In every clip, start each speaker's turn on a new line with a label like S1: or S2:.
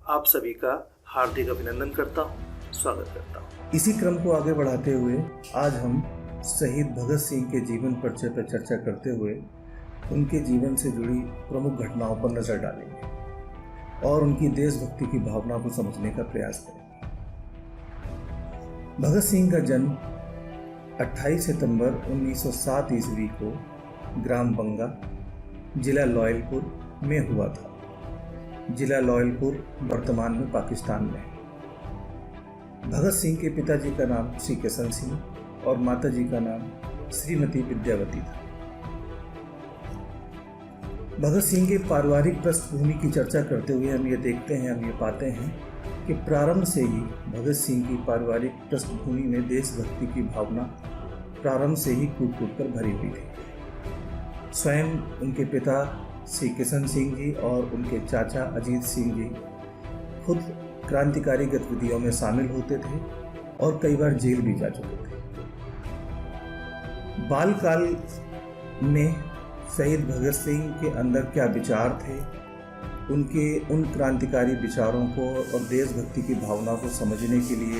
S1: आप सभी का हार्दिक अभिनंदन करता हूँ, स्वागत करता हूँ।
S2: इसी क्रम को आगे बढ़ाते हुए आज हम शहीद भगत सिंह के जीवन परिचय पर चर्चा करते हुए उनके जीवन से जुड़ी प्रमुख घटनाओं पर नजर डालेंगे और उनकी देशभक्ति की भावना को समझने का प्रयास करेंगे। भगत सिंह का जन्म 28 सितंबर 1907 ईस्वी को ग्राम बंगा, जिला लॉयलपुर में हुआ था। जिला लॉयलपुर वर्तमान में पाकिस्तान में है। भगत सिंह के पिताजी का नाम श्री किशन सिंह और माताजी का नाम श्रीमती विद्यावती था। भगत सिंह के पारिवारिक पृष्ठभूमि की चर्चा करते हुए हम ये पाते हैं कि प्रारंभ से ही भगत सिंह की पारिवारिक पृष्ठभूमि में देशभक्ति की भावना प्रारंभ से ही कूट कूट कर भरी हुई थी। स्वयं उनके पिता श्री किशन सिंह जी और उनके चाचा अजीत सिंह जी खुद क्रांतिकारी गतिविधियों में शामिल होते थे और कई बार जेल भी जा चुके थे। बालकाल में शहीद भगत सिंह के अंदर क्या विचार थे, उनके उन क्रांतिकारी विचारों को और देशभक्ति की भावना को समझने के लिए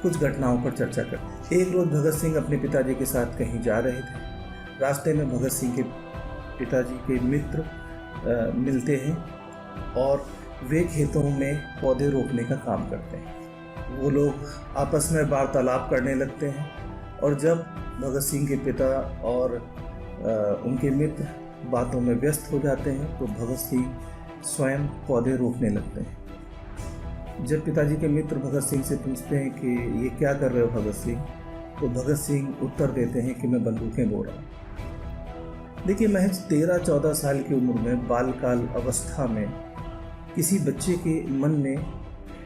S2: कुछ घटनाओं पर चर्चा करते। एक रोज भगत सिंह अपने पिताजी के साथ कहीं जा रहे थे। रास्ते में भगत सिंह के पिताजी के मित्र मिलते हैं और वे खेतों में पौधे रोपने का काम करते हैं। वो लोग आपस में वार्तालाप करने लगते हैं और जब भगत सिंह के पिता और उनके मित्र बातों में व्यस्त हो जाते हैं तो भगत सिंह स्वयं पौधे रोपने लगते हैं। जब पिताजी के मित्र भगत सिंह से पूछते हैं कि ये क्या कर रहे हो भगत सिंह, तो भगत सिंह उत्तर देते हैं कि मैं बंदूकें बो रहा हूँ। देखिए, महज 13-14 साल की उम्र में बालकाल अवस्था में किसी बच्चे के मन में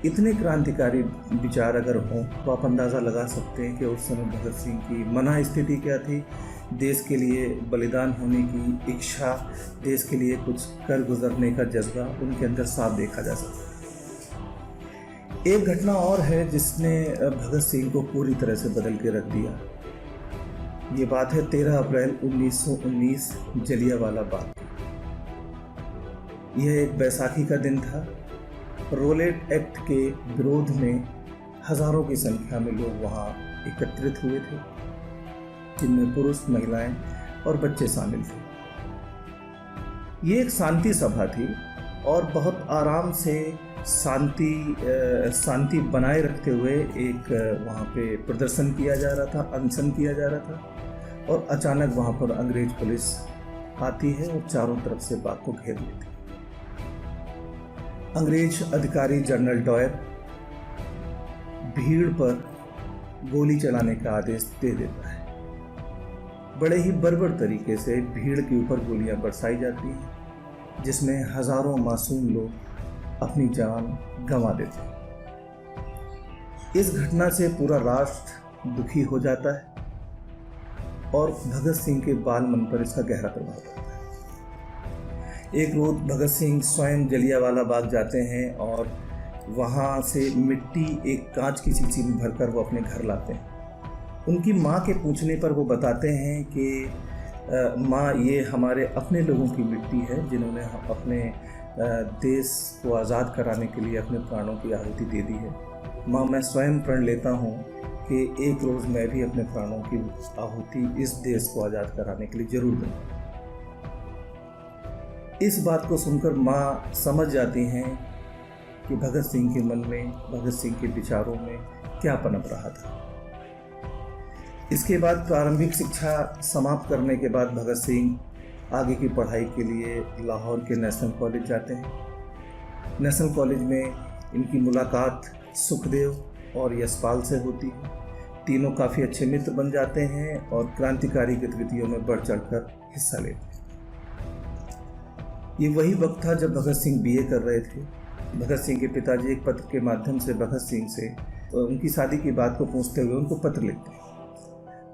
S2: इतने क्रांतिकारी विचार अगर हों तो आप अंदाज़ा लगा सकते हैं कि उस समय भगत सिंह की मना स्थिति क्या थी। देश के लिए बलिदान होने की इच्छा, देश के लिए कुछ कर गुजरने का जज्बा उनके अंदर साफ देखा जा सकता है। एक घटना और है जिसने भगत सिंह को पूरी तरह से बदल के रख दिया। ये बात है 13 अप्रैल 1919 जलियांवाला बाग। यह एक बैसाखी का दिन था। रोलेट एक्ट के विरोध में हजारों की संख्या में लोग वहां एकत्रित हुए थे, जिनमें पुरुष, महिलाएं और बच्चे शामिल थे। ये एक शांति सभा थी और बहुत आराम से शांति बनाए रखते हुए एक वहाँ पे प्रदर्शन किया जा रहा था, अनशन किया जा रहा था। और अचानक वहाँ पर अंग्रेज पुलिस आती है और चारों तरफ से बाग को घेर लेती है। अंग्रेज अधिकारी जनरल डॉयर भीड़ पर गोली चलाने का आदेश दे देता है। बड़े ही बर्बर तरीके से भीड़ के ऊपर गोलियां बरसाई जाती हैं, जिसमें हजारों मासूम लोग अपनी जान गंवा देते हैं। इस घटना से पूरा राष्ट्र दुखी हो जाता है और भगत सिंह के बाल मन पर इसका गहरा प्रभाव पड़ता है। एक रोज भगत सिंह स्वयं जलियांवाला बाग जाते हैं और वहाँ से मिट्टी एक कांच की शीशी में भरकर वो अपने घर लाते हैं। उनकी माँ के पूछने पर वो बताते हैं कि माँ, ये हमारे अपने लोगों की मिट्टी है जिन्होंने अपने देश को आज़ाद कराने के लिए अपने प्राणों की आहुति दे दी है। माँ, मैं स्वयं प्रण लेता हूँ कि एक रोज़ मैं भी अपने प्राणों की आहुति इस देश को आज़ाद कराने के लिए जरूर दूँगा। इस बात को सुनकर माँ समझ जाती हैं कि भगत सिंह के मन में, भगत सिंह के विचारों में क्या पनप रहा था। इसके बाद प्रारंभिक शिक्षा समाप्त करने के बाद भगत सिंह आगे की पढ़ाई के लिए लाहौर के नेशनल कॉलेज जाते हैं। नेशनल कॉलेज में इनकी मुलाकात सुखदेव और यशपाल से होती है। तीनों काफ़ी अच्छे मित्र बन जाते हैं और क्रांतिकारी गतिविधियों में बढ़ चढ़कर हिस्सा लेते हैं। ये वही वक्त था जब भगत सिंह BA कर रहे थे। भगत सिंह के पिताजी एक पत्र के माध्यम से भगत सिंह से उनकी शादी की बात को पूछते हुए उनको पत्र लिखते हैं।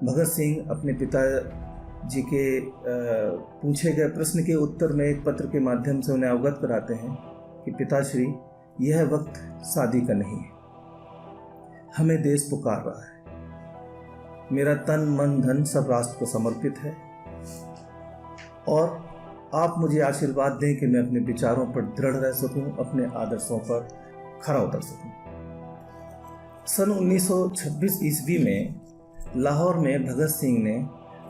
S2: भगत सिंह अपने पिताजी के पूछे गए प्रश्न के उत्तर में एक पत्र के माध्यम से उन्हें अवगत कराते हैं कि पिताश्री, यह वक्त शादी का नहीं है, हमें देश पुकार रहा है। मेरा तन, मन, धन सब राष्ट्र को समर्पित है और आप मुझे आशीर्वाद दें कि मैं अपने विचारों पर दृढ़ रह सकूं, अपने आदर्शों पर खरा उतर सकूं। सन 1926 ईस्वी में लाहौर में भगत सिंह ने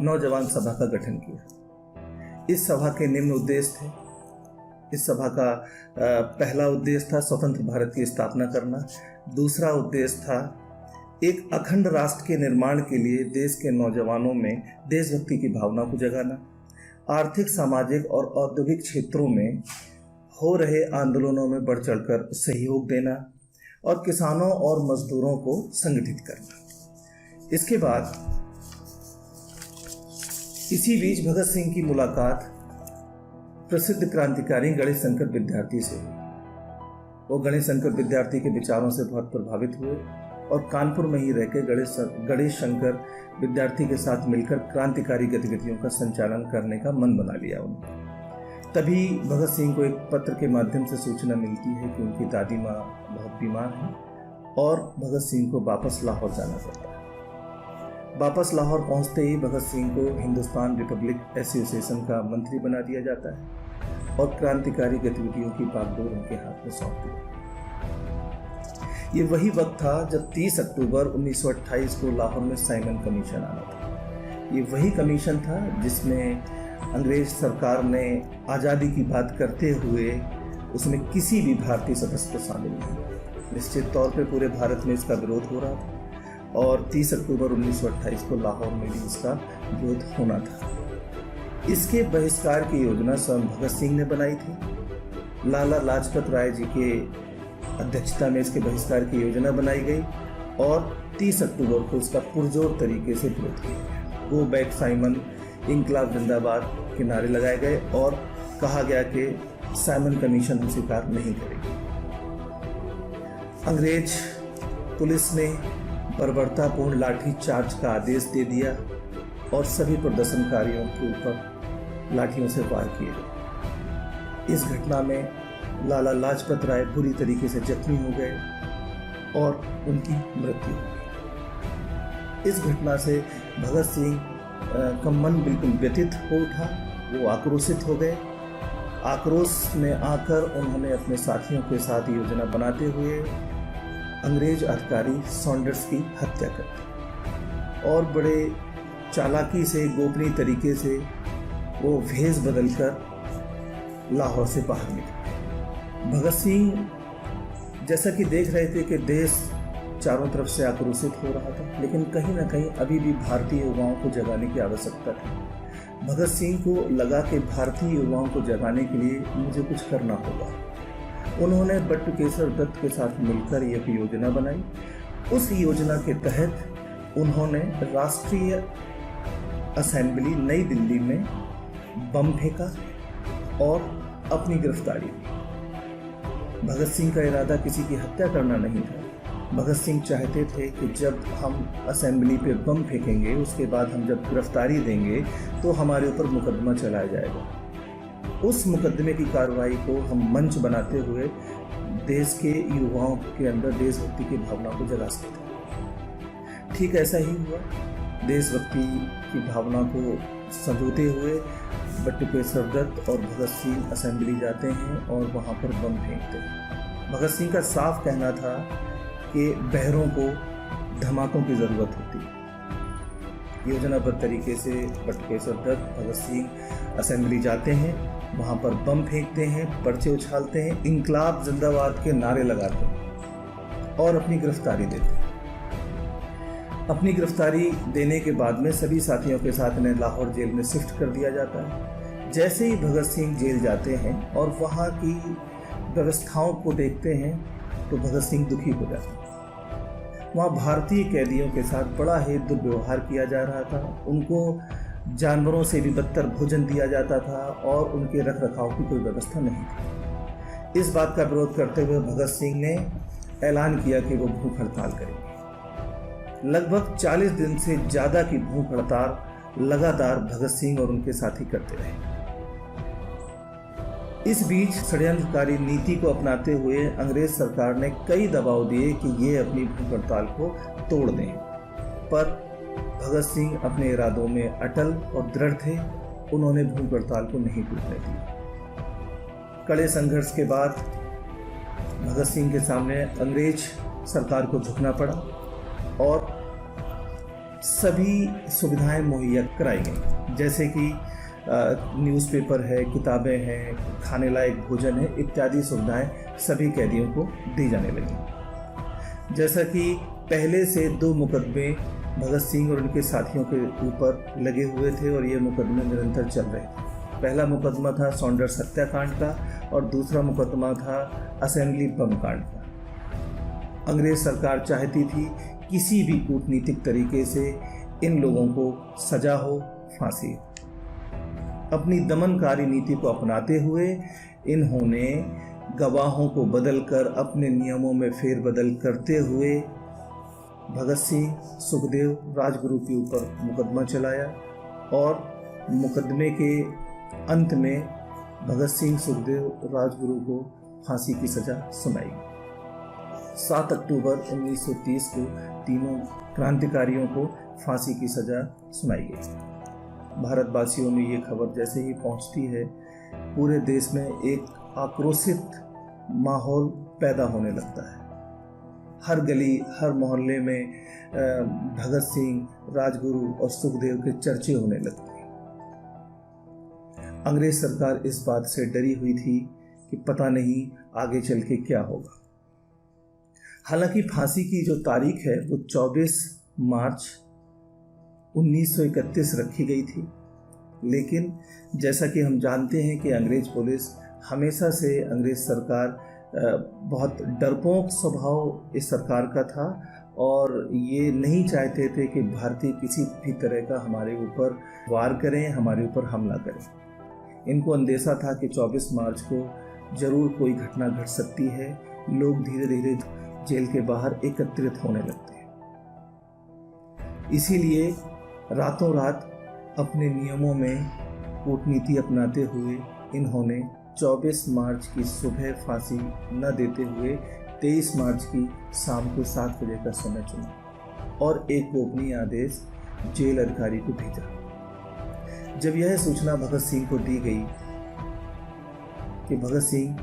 S2: नौजवान सभा का गठन किया। इस सभा के निम्न उद्देश्य थे। इस सभा का पहला उद्देश्य था स्वतंत्र भारत की स्थापना करना। दूसरा उद्देश्य था एक अखंड राष्ट्र के निर्माण के लिए देश के नौजवानों में देशभक्ति की भावना को जगाना, आर्थिक, सामाजिक और औद्योगिक क्षेत्रों में हो रहे आंदोलनों में बढ़ चढ़कर सहयोग देना और किसानों और मजदूरों को संगठित करना। इसके बाद इसी बीच भगत सिंह की मुलाकात प्रसिद्ध क्रांतिकारी गणेश शंकर विद्यार्थी से हुई। वो गणेश शंकर विद्यार्थी के विचारों से बहुत प्रभावित हुए और कानपुर में ही रहकर गणेश शंकर विद्यार्थी के साथ मिलकर क्रांतिकारी गतिविधियों का संचालन करने का मन बना लिया उन्होंने। तभी भगत सिंह को एक पत्र के माध्यम से सूचना मिलती है कि उनकी दादी माँ बहुत बीमार हैं और भगत सिंह को वापस लाहौर जाना पड़ता है। वापस लाहौर पहुंचते ही भगत सिंह को हिंदुस्तान रिपब्लिक एसोसिएशन का मंत्री बना दिया जाता है और क्रांतिकारी गतिविधियों की बागडोर उनके हाथ में सौंप दी। ये वही वक्त था जब 30 अक्टूबर 1928 को लाहौर में साइमन कमीशन आना था। ये वही कमीशन था जिसमें अंग्रेज सरकार ने आज़ादी की बात करते हुए उसमें किसी भी भारतीय सदस्य को शामिल नहीं। निश्चित तौर पे पूरे भारत में इसका विरोध हो रहा था और 30 अक्टूबर 1928 को लाहौर में भी इसका विरोध होना था। इसके बहिष्कार की योजना स्वयं भगत सिंह ने बनाई थी। लाला लाजपत राय जी के अध्यक्षता में इसके बहिष्कार की योजना बनाई गई और 30 अक्टूबर को इसका पुरजोर तरीके से विरोध किया गया। गो बैक साइमन, इंकलाब जिंदाबाद के नारे लगाए गए और कहा गया कि साइमन कमीशन हम स्वीकार नहीं करेगी। अंग्रेज पुलिस ने बर्बरतापूर्ण लाठी चार्ज का आदेश दे दिया और सभी प्रदर्शनकारियों के ऊपर लाठियों से वार किए गए। इस घटना में लाला लाजपत राय बुरी तरीके से जख्मी हो गए और उनकी मृत्यु हो गई। इस घटना से भगत सिंह का मन बिल्कुल व्यथित हो उठा। वो आक्रोशित हो गए। आक्रोश में आकर उन्होंने अपने साथियों के साथ योजना बनाते हुए अंग्रेज अधिकारी सॉन्डर्स की हत्या कर दी और बड़े चालाकी से, गोपनीय तरीके से वो भेष बदलकर लाहौर से बाहर निकले। भगत सिंह जैसा कि देख रहे थे कि देश चारों तरफ से आक्रोशित हो रहा था, लेकिन कहीं ना कहीं अभी भी भारतीय युवाओं को जगाने की आवश्यकता थी। भगत सिंह को लगा कि भारतीय युवाओं को जगाने के लिए मुझे कुछ करना होगा। उन्होंने बटुकेश्वर दत्त के साथ मिलकर एक योजना बनाई। उस योजना के तहत उन्होंने राष्ट्रीय असेंबली नई दिल्ली में बम फेंका और अपनी गिरफ्तारी दी। भगत सिंह का इरादा किसी की हत्या करना नहीं था। भगत सिंह चाहते थे कि जब हम असेंबली पे बम फेंकेंगे, उसके बाद हम जब गिरफ्तारी देंगे तो हमारे ऊपर मुकदमा चलाया जाएगा। उस मुकदमे की कार्रवाई को हम मंच बनाते हुए देश के युवाओं के अंदर देशभक्ति की भावना को जगा सकते हैं। ठीक ऐसा ही हुआ। देशभक्ति की भावना को संजोते हुए बटुकेश्वर दत्त और भगत सिंह असेंबली जाते हैं और वहाँ पर बम फेंकते हैं। भगत सिंह का साफ कहना था कि बहरों को धमाकों की ज़रूरत होती है। योजनाबद्ध तरीके से बटुकेश्वर दत्त, भगत सिंह असेंबली जाते हैं, वहाँ पर बम फेंकते हैं, पर्चे उछालते हैं, इंकलाब जिंदाबाद के नारे लगाते हैं और अपनी गिरफ्तारी देते हैं। अपनी गिरफ्तारी देने के बाद में सभी साथियों के साथ इन्हें लाहौर जेल में शिफ्ट कर दिया जाता है। जैसे ही भगत सिंह जेल जाते हैं और वहाँ की व्यवस्थाओं को देखते हैं तो भगत सिंह दुखी हो जाते हैं। वहाँ भारतीय कैदियों के साथ बड़ा ही दुर्व्यवहार किया जा रहा था। उनको जानवरों से भी बदतर भोजन दिया जाता था और उनके रख रखाव की कोई व्यवस्था नहीं थी। इस बात का विरोध करते हुए भगत सिंह ने ऐलान किया कि वो भूख हड़ताल करेंगे। लगभग 40 दिन से ज़्यादा की भूख हड़ताल लगातार भगत सिंह और उनके साथी करते रहे। इस बीच षड्यंत्रकारी नीति को अपनाते हुए अंग्रेज सरकार ने कई दबाव दिए कि ये अपनी भूख हड़ताल को तोड़ दें, पर भगत सिंह अपने इरादों में अटल और दृढ़ थे उन्होंने भूख हड़ताल को नहीं टूटने दिया। कड़े संघर्ष के बाद भगत सिंह के सामने अंग्रेज सरकार को झुकना पड़ा और सभी सुविधाएं मुहैया कराई गई, जैसे कि न्यूज़पेपर है, किताबें हैं, खाने लायक भोजन है इत्यादि सुविधाएं सभी कैदियों को दी जाने लगी। जैसा कि पहले से 2 मुकदमे भगत सिंह और उनके साथियों के ऊपर लगे हुए थे और ये मुकदमे निरंतर चल रहे थे। पहला मुकदमा था सॉन्डर्स हत्याकांड का और दूसरा मुकदमा था असेंबली बम कांड का। अंग्रेज सरकार चाहती थी किसी भी कूटनीतिक तरीके से इन लोगों को सजा हो, फांसी। अपनी दमनकारी नीति को अपनाते हुए इन्होंने गवाहों को बदलकर अपने नियमों में फेरबदल करते हुए भगत सिंह, सुखदेव, राजगुरु के ऊपर मुकदमा चलाया और मुकदमे के अंत में भगत सिंह, सुखदेव, राजगुरु को फांसी की सजा सुनाई। 7 अक्टूबर 1930 को तीनों क्रांतिकारियों को फांसी की सजा सुनाई गई। भारतवासियों में ये खबर जैसे ही पहुंचती है, पूरे देश में एक आक्रोशित माहौल पैदा होने लगता है। हर गली, हर मोहल्ले में भगत सिंह, राजगुरु और सुखदेव के चर्चे होने लगते हैं। अंग्रेज सरकार इस बात से डरी हुई थी कि पता नहीं आगे चल के क्या होगा। हालांकि फांसी की जो तारीख है वो 24 मार्च 1931 रखी गई थी, लेकिन जैसा कि हम जानते हैं कि अंग्रेज पुलिस हमेशा से, अंग्रेज सरकार बहुत डरपोक स्वभाव इस सरकार का था और ये नहीं चाहते थे कि भारतीय किसी भी तरह का हमारे ऊपर वार करें, हमारे ऊपर हमला करें। इनको अंदेशा था कि 24 मार्च को जरूर कोई घटना घट सकती है। लोग धीरे धीरे जेल के बाहर एकत्रित होने लगते हैं। इसीलिए रातों रात अपने नियमों में कूटनीति अपनाते हुए इन्होंने 24 मार्च की सुबह फांसी न देते हुए 23 मार्च की शाम को 7 बजे का समय चुना और एक गोपनीय आदेश जेल अधिकारी को भेजा। जब यह सूचना भगत सिंह को दी गई कि भगत सिंह,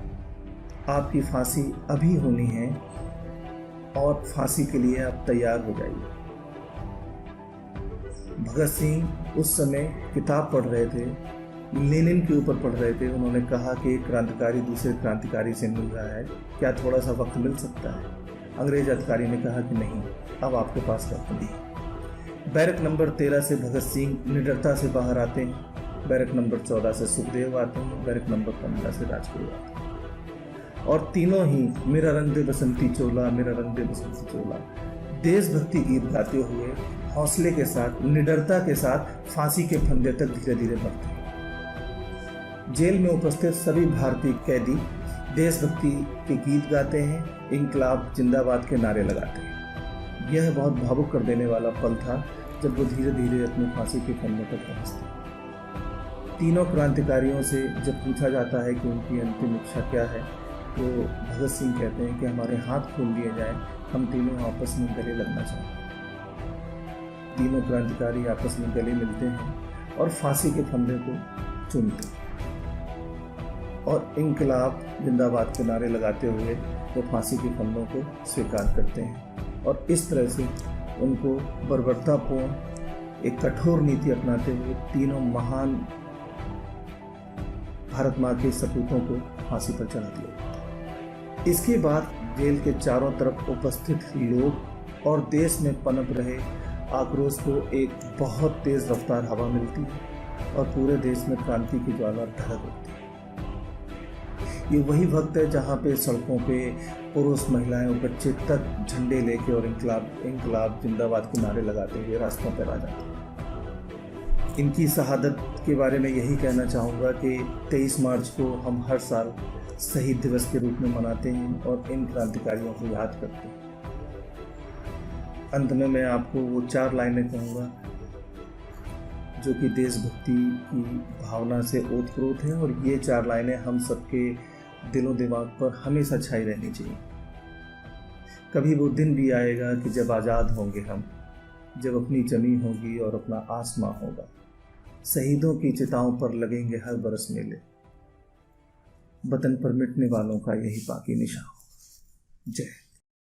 S2: आपकी फांसी अभी होनी है और फांसी के लिए आप तैयार हो जाइए। भगत सिंह उस समय किताब पढ़ रहे थे, लेनिन के ऊपर पढ़ रहे थे। उन्होंने कहा कि एक क्रांतिकारी दूसरे क्रांतिकारी से मिल रहा है, क्या थोड़ा सा वक्त मिल सकता है? अंग्रेज अधिकारी ने कहा कि नहीं, अब आपके पास वक्त नहीं। बैरक नंबर 13 से भगत सिंह निडरता से बाहर आते हैं, बैरक नंबर 14 से सुखदेव आते हैं, बैरक नंबर 15 से राजगुरु आते हैं और तीनों ही मेरा रंग दे बसंती चोला, मेरा रंग दे बसंती चोला देशभक्ति गीत गाते हुए हौसले के साथ, निडरता के साथ फांसी के फंदे तक धीरे धीरे बढ़ते हैं। जेल में उपस्थित सभी भारतीय कैदी देशभक्ति के गीत गाते हैं, इंकलाब जिंदाबाद के नारे लगाते हैं। यह बहुत भावुक कर देने वाला पल था जब वो धीरे धीरे अपनी फांसी के फंदे तक पहुंचते। तीनों क्रांतिकारियों से जब पूछा जाता है कि उनकी अंतिम इच्छा क्या है, तो भगत सिंह कहते हैं कि हमारे हाथ खोल दिए जाएं, हम तीनों आपस में गले लगना चाहते हैं। तीनों क्रांतिकारी आपस में गले मिलते हैं और फांसी के फंदे को चूमते हैं और इंकलाब जिंदाबाद के नारे लगाते हुए वो फांसी के फंदों को स्वीकार करते हैं और इस तरह से उनको बर्बरतापूर्ण एक कठोर नीति अपनाते हुए तीनों महान भारत माँ के सपूतों को फांसी पर चढ़ा दिया। इसके बाद जेल के चारों तरफ उपस्थित लोग और देश में पनप रहे आक्रोश को एक बहुत तेज रफ्तार हवा मिलती है और पूरे देश में क्रांति की ज्वाला धड़क उठती है। ये वही वक्त है जहाँ पे सड़कों पे पुरुष, महिलाएं और बच्चे तक झंडे लेके और इंकलाब जिंदाबाद के नारे लगाते हुए रास्तों पर आ जाते हैं। इनकी शहादत के बारे में यही कहना चाहूँगा कि 23 मार्च को हम हर साल शहीद दिवस के रूप में मनाते हैं और इन क्रांतिकारियों को याद करते हैं। अंत में मैं आपको वो 4 लाइनें कहूँगा जो कि देशभक्ति की भावना से ओतप्रोत हैं और ये 4 लाइनें हम सबके दिलों दिमाग पर हमेशा छाई रहनी चाहिए। कभी वो दिन भी आएगा कि जब आज़ाद होंगे हम, जब अपनी ज़मीन होगी और अपना आसमां होगा, शहीदों की चिताओं पर लगेंगे हर बरस मेले, वतन पर मिटने वालों का यही बाकी निशान। जय।